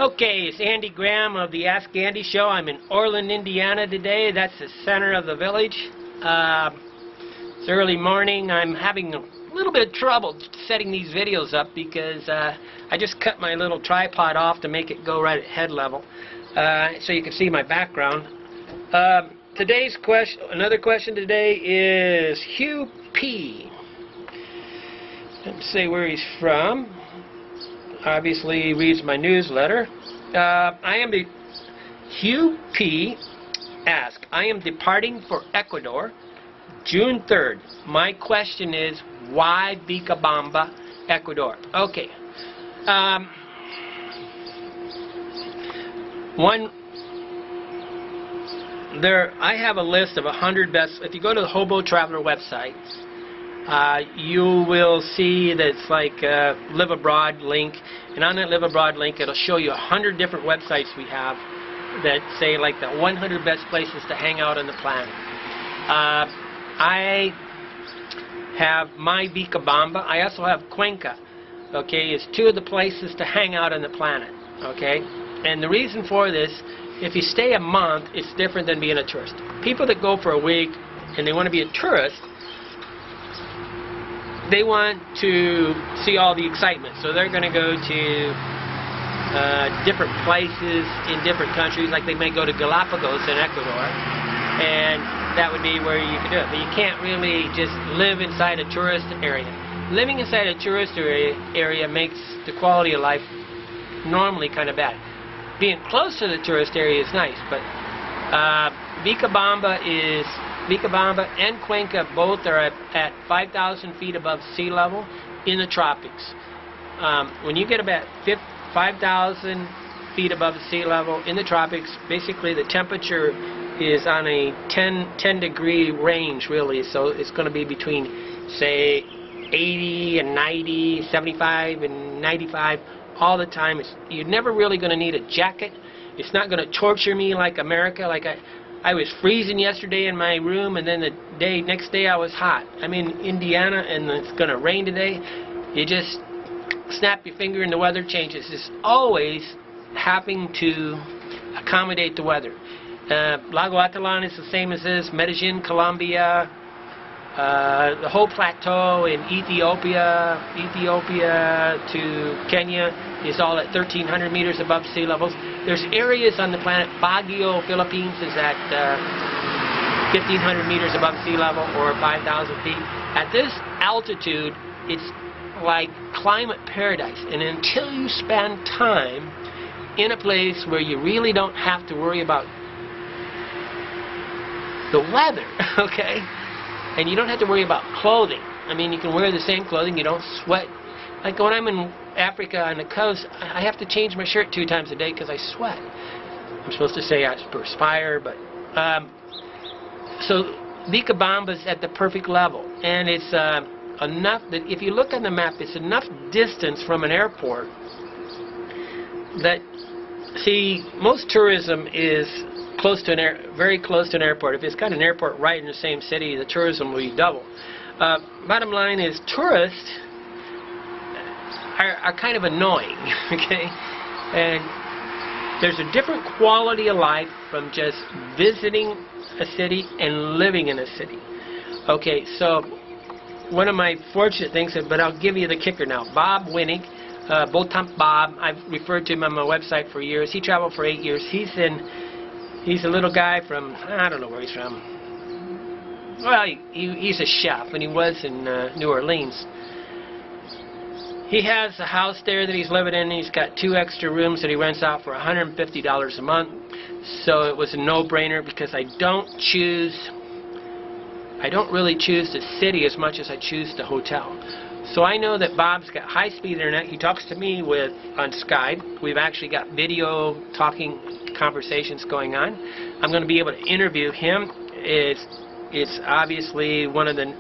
Okay, it's Andy Graham of the Ask Andy Show. I'm in Orland, Indiana today. That's the center of the village. It's early morning. I'm having a little bit of trouble setting these videos up because I just cut my little tripod off to make it go right at head level, so you can see my background. Today's question, another question today is Hugh P. Let's see where he's from. Obviously he reads my newsletter. Hugh P. asks, I am departing for Ecuador June 3rd. My question is, why Vilcabamba, Ecuador? Okay. I have a list of 100 best. If you go to the Hobo Traveler website, you will see that it's like a Live Abroad link, and on that Live Abroad link it'll show you 100 different websites we have that say like the 100 best places to hang out on the planet. I have my Vilcabamba. I also have Cuenca. Okay, it's two of the places to hang out on the planet. Okay, and the reason for this, if you stay a month, it's different than being a tourist. People that go for a week and they want to be a tourist, they want to see all the excitement, so they're going to go to different places in different countries. Like they may go to Galapagos in Ecuador, and that would be where you can do it. But you can't really just live inside a tourist area. Living inside a tourist area makes the quality of life normally kind of bad. Being close to the tourist area is nice, but Vilcabamba and Cuenca both are at 5,000 feet above sea level in the tropics. When you get about 5,000 feet above sea level in the tropics, basically the temperature is on a 10 degree range, really. So it's going to be between, say, 80 and 90, 75 and 95 all the time. You're never really going to need a jacket. It's not going to torture me like America. Like I was freezing yesterday in my room, and then the next day I was hot. I'm in Indiana, and it's going to rain today. You just snap your finger and the weather changes. It's always having to accommodate the weather. Lago Atilan is the same as this. Medellin, Colombia, the whole plateau in Ethiopia to Kenya is all at 1,300 meters above sea levels. There's areas on the planet, Baguio, Philippines is at 1,500 meters above sea level, or 5,000 feet. At this altitude, it's like climate paradise. And until you spend time in a place where you really don't have to worry about the weather, okay? And you don't have to worry about clothing. I mean, you can wear the same clothing, you don't sweat. Like when I'm in Africa on the coast, I have to change my shirt 2 times a day because I sweat. I'm supposed to say I perspire, but so Vilcabamba's at the perfect level, and it's enough that if you look on the map, it's enough distance from an airport that, see, most tourism is close to very close to an airport. If it's got an airport right in the same city, the tourism will be double. Bottom line is, tourists are kind of annoying, okay? And there's a different quality of life from just visiting a city and living in a city. Okay, so one of my fortunate things, but I'll give you the kicker now. Bob Winnig, Botamp Bob, I've referred to him on my website for years. He traveled for 8 years. He's a little guy from, I don't know where he's from. Well, he's a chef, and he was in New Orleans. He has a house there that he's living in. He's got 2 extra rooms that he rents out for $150 a month. So it was a no-brainer because I don't really choose the city as much as I choose the hotel. So I know that Bob's got high-speed internet. He talks to me on Skype. We've actually got video talking conversations going on. I'm going to be able to interview him. It's obviously one of the,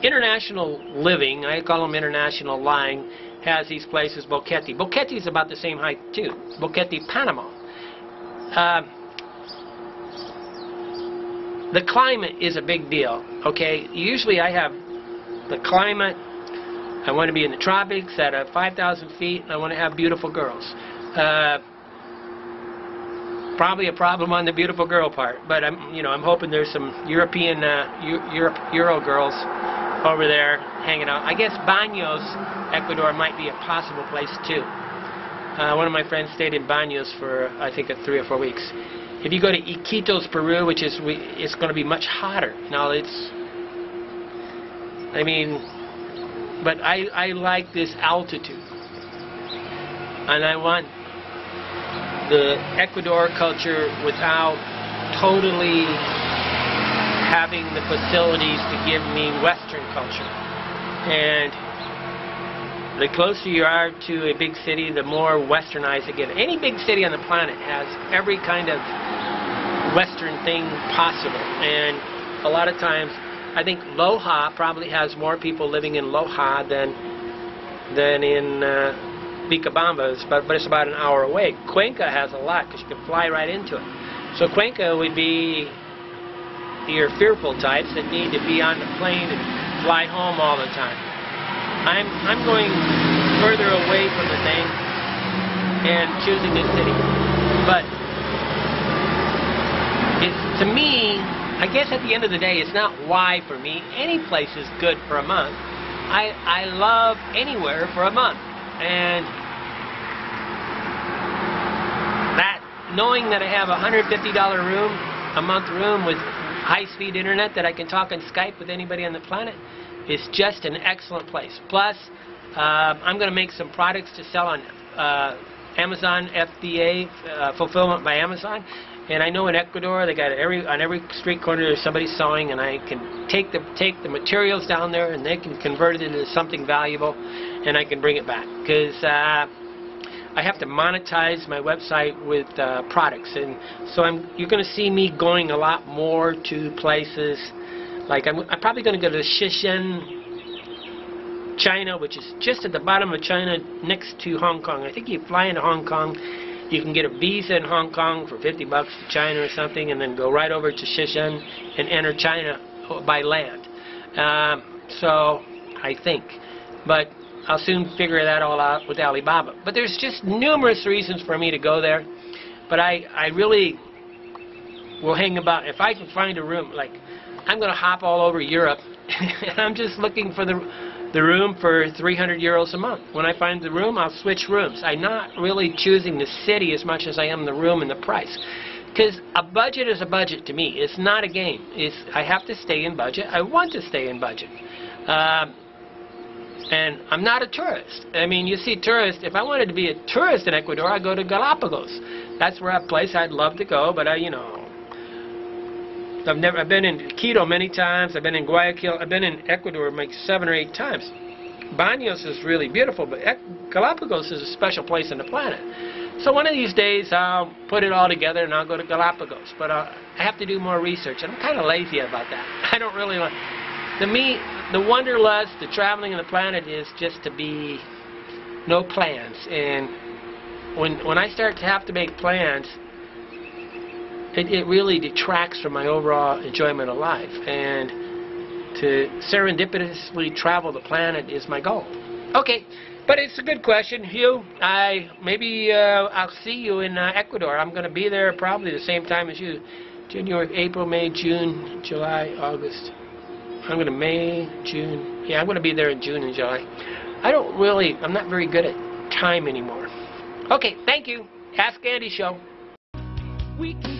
international living, I call them international lying, has these places. Boquete. Boquete is about the same height too. Boquete, Panama. The climate is a big deal. Okay, usually I have the climate. I want to be in the tropics at 5,000 feet, and I want to have beautiful girls. Probably a problem on the beautiful girl part, but I'm hoping there's some European Euro girls over there hanging out. I guess Baños, Ecuador, might be a possible place too. One of my friends stayed in Baños for I think 3 or 4 weeks. If you go to Iquitos, Peru, which is it's going to be much hotter. Now but I like this altitude, and I want the Ecuador culture without totally having the facilities to give me Western culture. And the closer you are to a big city, the more westernized it gets. Any big city on the planet has every kind of Western thing possible. And a lot of times, I think Loja probably has more people living in Loja than in Vilcabamba, but it's about an hour away. Cuenca has a lot because you can fly right into it. So Cuenca would be your fearful types that need to be on the plane and fly home all the time. I'm going further away from the thing and choosing this city. But to me, I guess at the end of the day, it's not why for me. Any place is good for a month. I love anywhere for a month. And knowing that I have a $150 a month room with high-speed internet that I can talk on Skype with anybody on the planet is just an excellent place. Plus, I'm going to make some products to sell on Amazon FBA, Fulfillment by Amazon. And I know in Ecuador, they got on every street corner there's somebody sewing, and I can take the materials down there, and they can convert it into something valuable, and I can bring it back. Because I have to monetize my website with products, and so you're going to see me going a lot more to places. Like I'm probably going to go to Shenzhen, China, which is just at the bottom of China, next to Hong Kong. I think you fly into Hong Kong, you can get a visa in Hong Kong for $50 to China or something, and then go right over to Shenzhen and enter China by land. So I think, but I'll soon figure that all out with Alibaba. But there's just numerous reasons for me to go there. But I really will hang about. If I can find a room, like I'm going to hop all over Europe, and I'm just looking for the room for 300 euros a month. When I find the room, I'll switch rooms. I'm not really choosing the city as much as I am the room and the price. Because a budget is a budget to me. It's not a game. I have to stay in budget. I want to stay in budget. And I'm not a tourist. I mean, you see tourists, if I wanted to be a tourist in Ecuador, I'd go to Galapagos. That's where a place I'd love to go, but I've been in Quito many times, I've been in Guayaquil, I've been in Ecuador like 7 or 8 times. Baños is really beautiful, but Galapagos is a special place on the planet. So one of these days I'll put it all together and I'll go to Galapagos, but I have to do more research, and I'm kind of lazy about that. I don't really want... To me, the wanderlust, the traveling on the planet is just to be no plans. And when I start to have to make plans, it really detracts from my overall enjoyment of life. And to serendipitously travel the planet is my goal. Okay, but it's a good question, Hugh. Maybe I'll see you in Ecuador. I'm going to be there probably the same time as you. January, April, May, June, July, August. I'm going to May, June. Yeah, I'm going to be there in June and July. I'm not very good at time anymore. Okay, thank you. Ask Andy Show. We can